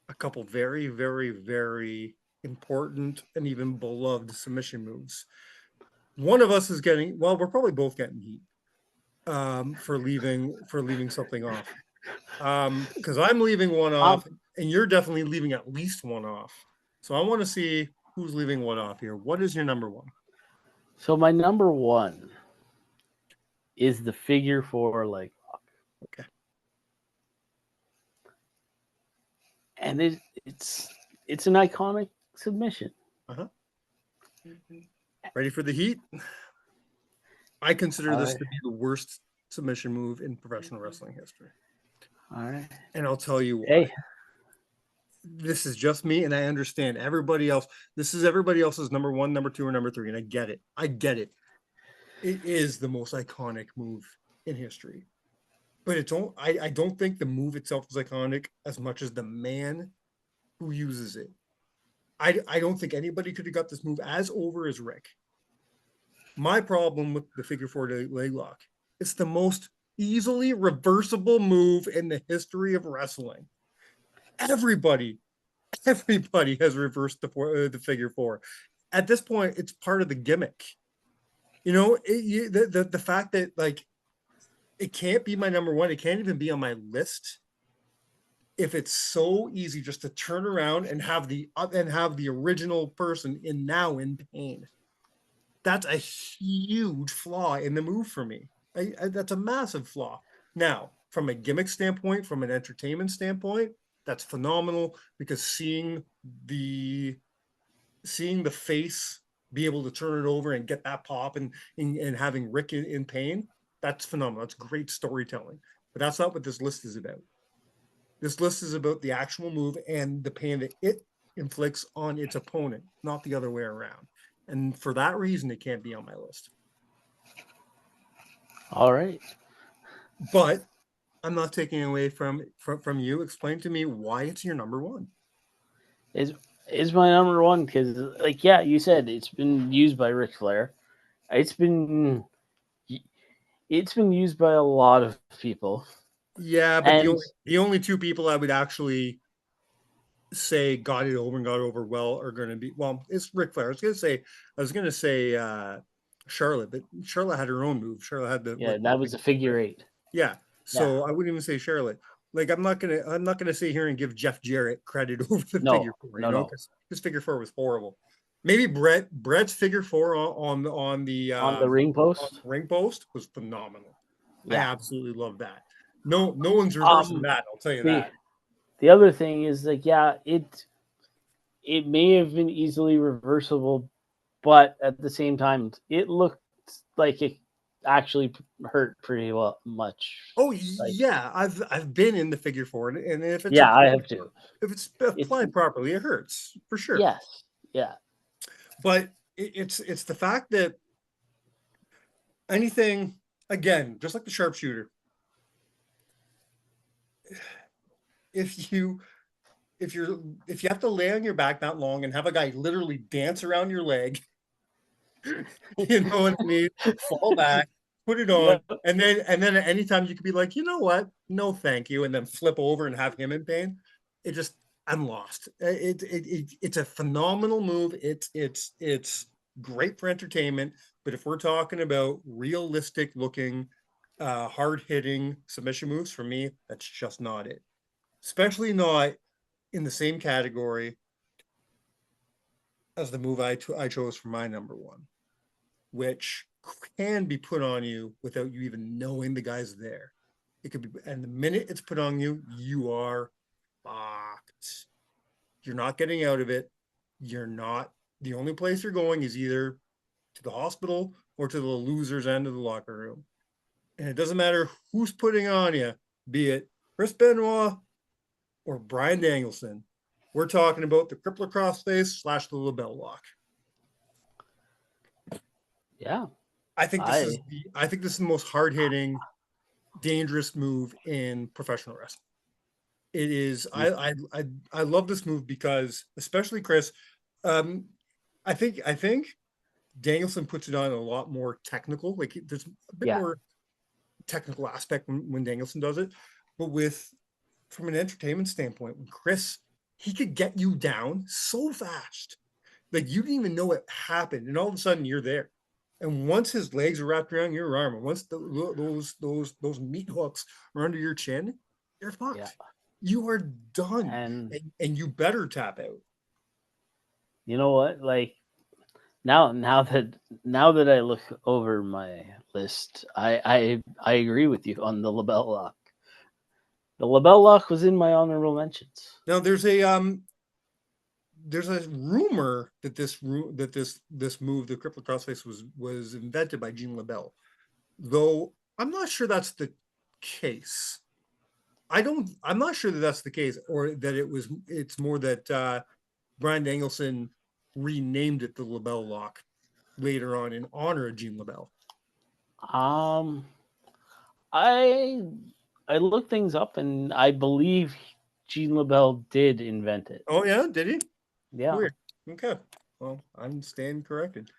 a couple very, very, very important and even beloved submission moves. One of us is we're probably both getting heat for leaving something off. Because I'm leaving one off, and you're definitely leaving at least one off. So I want to see who's leaving what off here. What is your number 1? So my number 1 is the figure 4 leg lock. Okay. And it's an iconic submission. Uh-huh. Ready for the heat? I consider this to be the worst submission move in professional wrestling history. All right. And I'll tell you why. Hey. This is just me, and I understand everybody else. This is everybody else's number 1, number 2, or number 3, and I get it. It is the most iconic move in history. but I don't think the move itself is iconic as much as the man who uses it. I don't think anybody could have got this move as over as Rick. My problem with the figure four leg lock, it's the most easily reversible move in the history of wrestling. Everybody has reversed the figure four. At this point, it's part of the gimmick. You know, the fact that like it can't be my number one, it can't even be on my list if it's so easy just to turn around and have the original person in pain. That's a huge flaw in the move for me. That's a massive flaw. Now, from a gimmick standpoint, from an entertainment standpoint, that's phenomenal because seeing the face be able to turn it over and get that pop and having Rick in pain, that's phenomenal. That's great storytelling. But that's not what this list is about. This list is about the actual move and the pain that it inflicts on its opponent, not the other way around. And for that reason, it can't be on my list. All right. But I'm not taking away from you. Explain to me why it's your number one. Is my number one because, like, yeah, you said it's been used by Ric Flair. It's been used by a lot of people. Yeah, but the only two people I would actually say got it over well are going to be, well, it's Ric Flair. I was going to say Charlotte, but Charlotte had her own move. Charlotte had that was a figure eight. Yeah. So I wouldn't even say Charlotte. Like I'm not gonna sit here and give Jeff Jarrett credit over the figure four, because his figure four was horrible. Maybe Brett's figure four on the ring post was phenomenal. Yeah. I absolutely love that. No one's reversing that. I'll tell you that. The other thing is like, yeah, it may have been easily reversible, but at the same time, it looked like it actually hurt pretty much. Oh yeah, I've been in the figure four, and if it's I have too. If it's applied properly, it hurts for sure. Yes, yeah. But it's the fact that anything, again, just like the sharpshooter, if you have to lay on your back that long and have a guy literally dance around your leg, you know what I mean? Fall back, put it on, and then at any time you could be like, you know what? No, thank you, and then flip over and have him in pain. I'm lost. It's a phenomenal move. It's great for entertainment, but if we're talking about realistic looking, hard hitting submission moves, for me, that's just not it. Especially not in the same category as the move I chose for my number one, which can be put on you without you even knowing the guy's there. It could be, and the minute it's put on you, you are fucked. You're not getting out of it. You're not. The only place you're going is either to the hospital or to the loser's end of the locker room. And it doesn't matter who's putting on you, be it Chris Benoit or Bryan Danielson. We're talking about the crippler crossface / the LaBelle lock. Yeah. I think this is the most hard-hitting, dangerous move in professional wrestling. It is. I love this move because, especially Chris, I think Danielson puts it on a lot more technical. Like there's a bit more technical aspect when Danielson does it, but from an entertainment standpoint, when Chris, he could get you down so fast, like you didn't even know it happened, and all of a sudden you're there. And once his legs are wrapped around your arm, and once those meat hooks are under your chin, you're fucked. Yeah. You are done, and you better tap out. You know what? Like now that I look over my list, I agree with you on the LaBelle lock. The LaBelle lock was in my honorable mentions. Now there's a rumor that this move, the crippler crossface, was invented by Gene LaBelle, though I'm not sure that's the case. I'm not sure that that's the case, or that it's more that Bryan Danielson renamed it the LaBelle lock later on in honor of Gene LaBelle. I looked things up, and I believe Gene LaBelle did invent it. Oh yeah, did he? Yeah. Weird. Okay. Well, I'm staying corrected.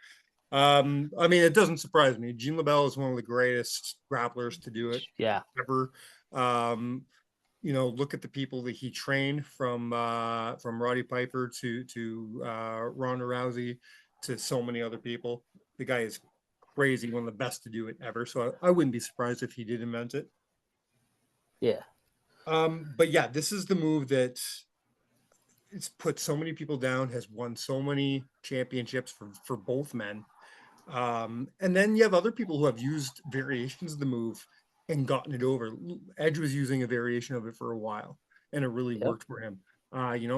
I mean, it doesn't surprise me. Gene LaBelle is one of the greatest grapplers to do it Yeah. ever. Um, look at the people that he trained from Roddy Piper to Ronda Rousey to so many other people. The guy is crazy, one of the best to do it ever. So I wouldn't be surprised if he did invent it. Yeah. But yeah, this is the move that it's put so many people down, has won so many championships for both men. And then you have other people who have used variations of the move and gotten it over. Edge was using a variation of it for a while, and it really worked for him.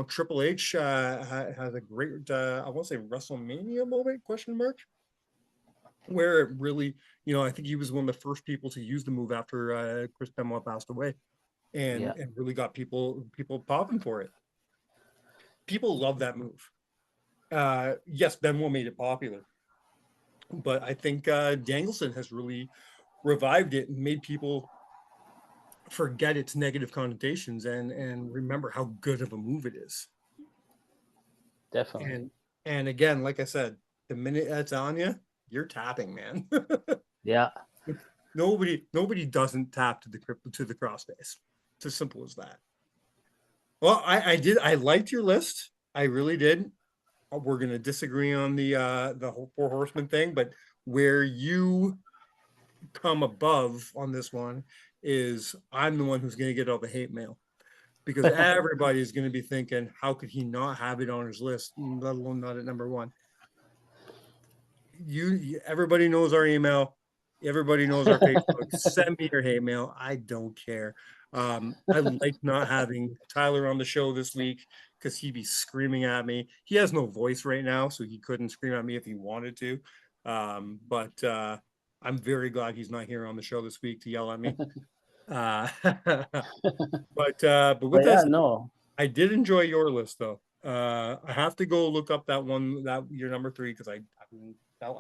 Triple H has a great, I want to say WrestleMania moment, question mark, where it really, I think he was one of the first people to use the move after Chris Benoit passed away, and really got people popping for it. People love that move. Yes, Benoit made it popular, but I think Danielson has really revived it and made people forget its negative connotations and remember how good of a move it is. Definitely. And again, like I said, the minute that's on you, you're tapping, man. Yeah. Nobody doesn't tap to the crossface. It's as simple as that. Well, I liked your list. I really did. We're gonna disagree on the whole Four Horsemen thing, but where you come above on this one is I'm the one who's going to get all the hate mail because everybody is going to be thinking, how could he not have it on his list, let alone not at number one? Everybody knows our email. Everybody knows our Facebook. Send me your hate mail. I don't care. I like not having Tyler on the show this week because he'd be screaming at me. He has no voice right now, so he couldn't scream at me if he wanted to. But I'm very glad he's not here on the show this week to yell at me. But with yeah, this, no. I did enjoy your list though. I have to go look up that one that your number 3 because I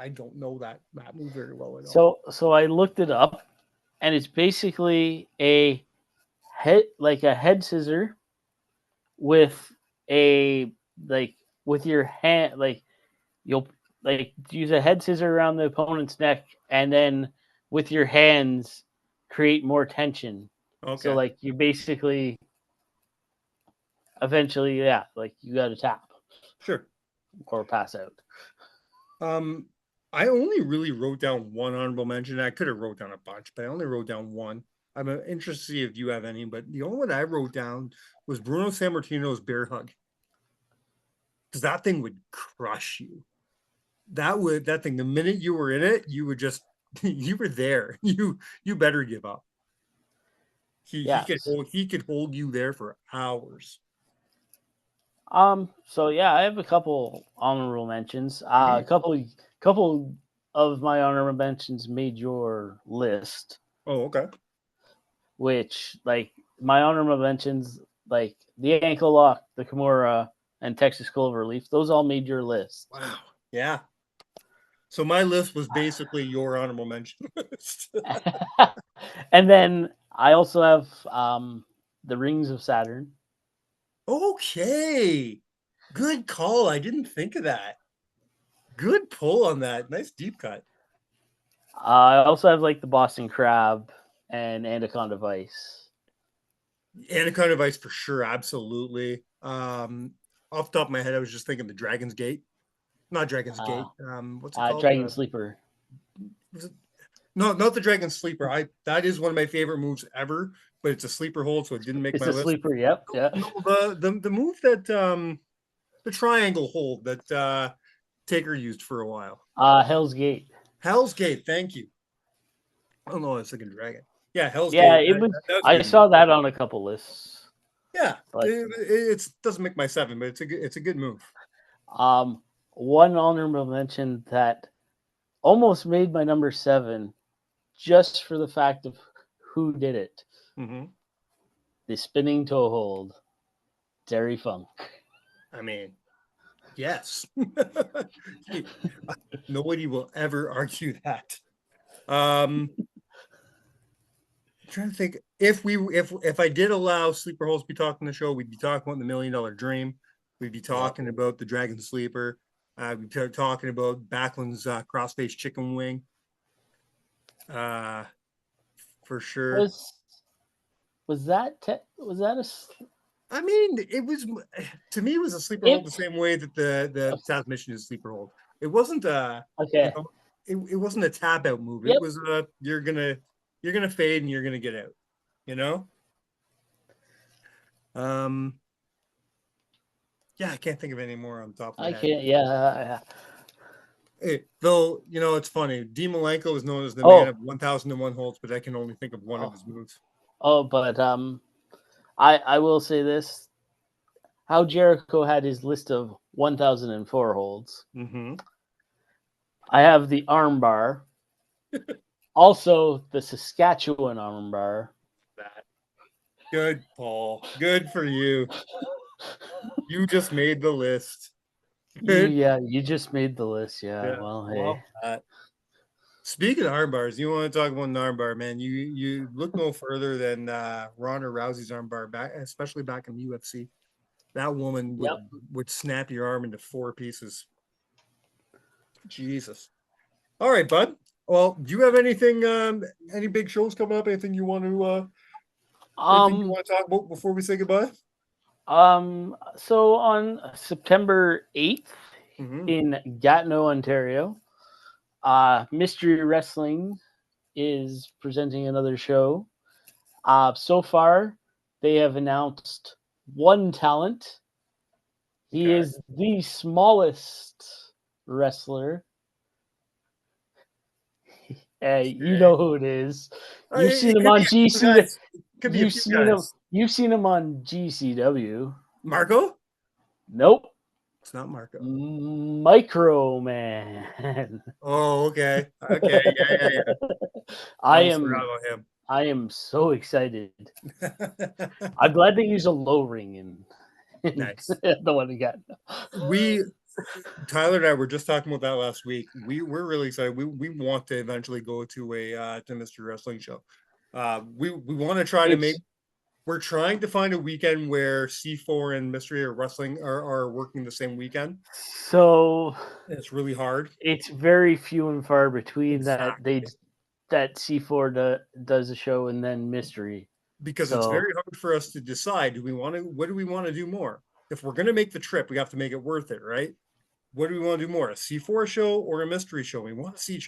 don't know that move very well at all. So I looked it up, and it's basically a head scissor with with your hand, you'll use a head scissor around the opponent's neck, and then with your hands create more tension. Okay. So you basically eventually, you got to tap. Sure. Or pass out. I only really wrote down one honorable mention. I could have wrote down a bunch, but I only wrote down one. I'm interested to see if you have any, but the only one I wrote down was Bruno Sammartino's bear hug. Because that thing would crush you. That thing, the minute you were in it, you would just you were there. You better give up. He could hold you there for hours. So yeah, I have a couple honorable mentions. A couple of my honorable mentions made your list. Oh, okay. Which my honorable mentions, the ankle lock, the Kimura, and Texas Clover Leaf, those all made your list. Wow. Yeah. So my list was basically your honorable mention list. And then I also have the Rings of Saturn. Okay. Good call. I didn't think of that. Good pull on that. Nice deep cut. I also have the Boston Crab and Anaconda Vice. Anaconda Vice for sure. Absolutely. Off the top of my head, I was just thinking the Dragon's Gate. Not Dragon's Gate. What's it called? Dragon Sleeper. No, not the Dragon Sleeper. That is one of my favorite moves ever, but it's a sleeper hold, so it didn't make my list. Sleeper, yep. Yeah. No, the move that the triangle hold that Taker used for a while. Hell's Gate. Hell's Gate, thank you. Oh no, I was thinking Dragon. Yeah, Hell's Gate. Yeah, I saw that on a couple lists. Yeah, it doesn't make my 7, but it's a good move. One honorable mention that almost made my number 7, just for the fact of who did it. Mm-hmm. The spinning toe hold, Terry Funk. I mean, yes. Nobody will ever argue that. trying to think if I did allow sleeper holes to be talking on the show, we'd be talking about the $1 Million Dream. We'd be talking about the Dragon Sleeper. We'd be talking about Backlund's cross-face chicken wing. For sure. Was that I mean, it was to me, it was a sleeper hold the same way that the transmission is sleeper hold. It wasn't okay? It wasn't a tap out move. Yep. It was you're gonna fade and you're gonna get out. You know. Yeah, I can't think of any more on top of my head. I can't. Yeah. Hey, though, it's funny. D. Malenko is known as the man of 1,001 holds, but I can only think of one of his moves. But I will say this: how Jericho had his list of 1,004 holds. Mm-hmm. I have the armbar, also the Saskatchewan armbar. Good, Paul. Good for you. You just made the list. You just made the list. Yeah. Well, hey. Speaking of armbars, you want to talk about an armbar, man? You look no further than Ronda Rousey's armbar back, especially back in the UFC. That woman would snap your arm into 4 pieces. Jesus. All right, bud. Well, do you have anything? Any big shows coming up? Anything you want to? Anything you want to talk about before we say goodbye? So on September 8th in Gatineau, Ontario, Mystery Wrestling is presenting another show. So far, they have announced one talent. He is the smallest wrestler. You know who it is. You've seen him on GC. You've seen him on GCW. Marco? Nope. It's not Marco. Micro Man. Oh, okay. Okay. Yeah. I am so excited. I'm glad they use a low ring in nice. the one we got. Tyler and I were just talking about that last week. We're really excited. We want to eventually go to a Mystery Wrestling show. We want to try to make. We're trying to find a weekend where C4 and Mystery or Wrestling are working the same weekend. So it's really hard. It's very few and far between that C4 does a show and then Mystery. Because it's very hard for us to decide. What do we want to do more? If we're going to make the trip, we have to make it worth it, right? What do we want to do more? A C4 show or a Mystery show? We want to see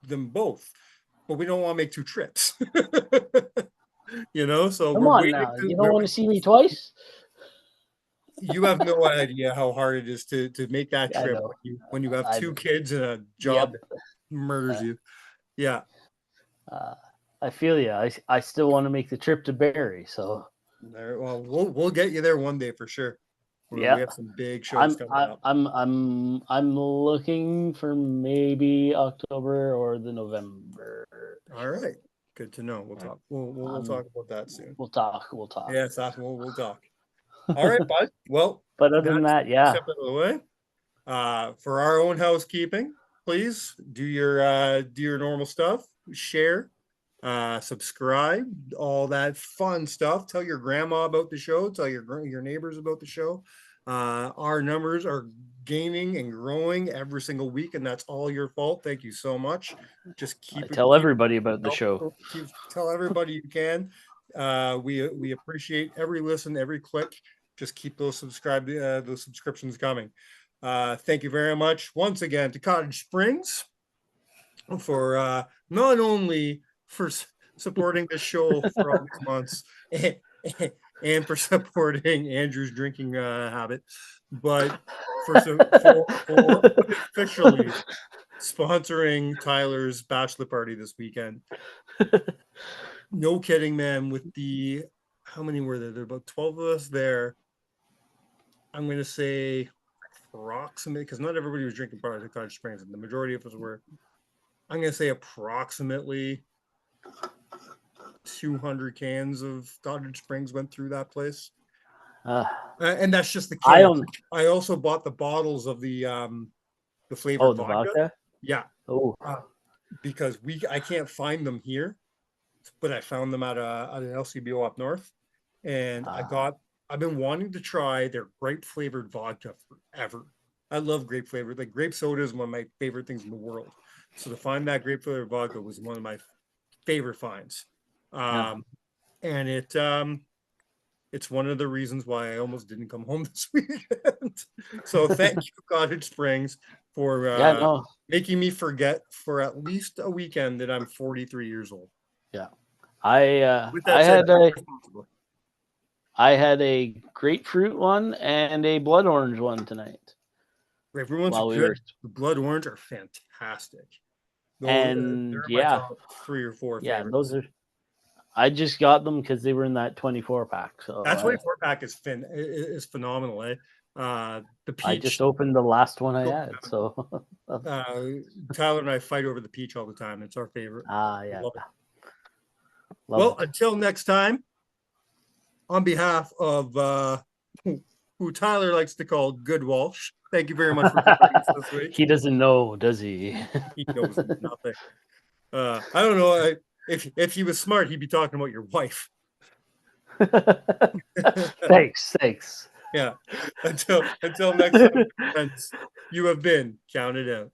them both, but we don't want to make 2 trips. So come on now. You don't want to see me twice? You have no idea how hard it is to make that trip when you have 2 kids and a job that murders you. Yeah. I feel you. I still want to make the trip to Barrie, so well, we'll get you there one day for sure. We have some big shows coming up. I'm looking for maybe October or the November. All right. Good to know. We'll talk. We'll talk about that soon. We'll talk. Yes, we'll talk. All right, bud. Well, but other than that, yeah. Step out of the way. For our own housekeeping, please do your normal stuff. Share, subscribe, all that fun stuff. Tell your grandma about the show. Tell your neighbors about the show. Our numbers are gaining and growing every single week, and that's all your fault. Thank you so much. Just tell everybody about the show. Tell everybody you can. We appreciate every listen, every click. Just keep those subscriptions coming. Thank you very much once again to Cottage Springs for not only for supporting the show for all these months and for supporting Andrew's drinking habit, but for officially sponsoring Tyler's bachelor party this weekend. No kidding, man. With how many were there? There were about 12 of us there. I'm going to say approximately, because not everybody was drinking part of the Cottage Springs, and the majority of us were. I'm going to say approximately 200 cans of Cottage Springs went through that place. And that's just the cans. I also bought the bottles of the flavored vodka. Vodka? Yeah. Oh. Because I can't find them here. but I found them at an LCBO up north, and I've been wanting to try their grape flavored vodka forever. I love grape flavored. Like grape soda is one of my favorite things in the world. So to find that grape flavored vodka was one of my favorite finds. And it's one of the reasons why I almost didn't come home this weekend. So thank you, Cottage Springs, for making me forget for at least a weekend that I'm 43 years old. Yeah. I had a grapefruit one and a blood orange one tonight. Grapefruit ones are good. The blood orange are fantastic. They're my top 3 or 4 favorites. Those are. I just got them because they were in that 24 pack. So that 24 pack is phenomenal, eh? The peach. I just opened the last one I had. So Tyler and I fight over the peach all the time. It's our favorite. Yeah. Well, until next time, on behalf of who Tyler likes to call Good Walsh, thank you very much for joining us this week. He doesn't know, does he? He knows nothing. I don't know. If he was smart, he'd be talking about your wife. Thanks. Yeah. Until next time, friends, you have been counted out.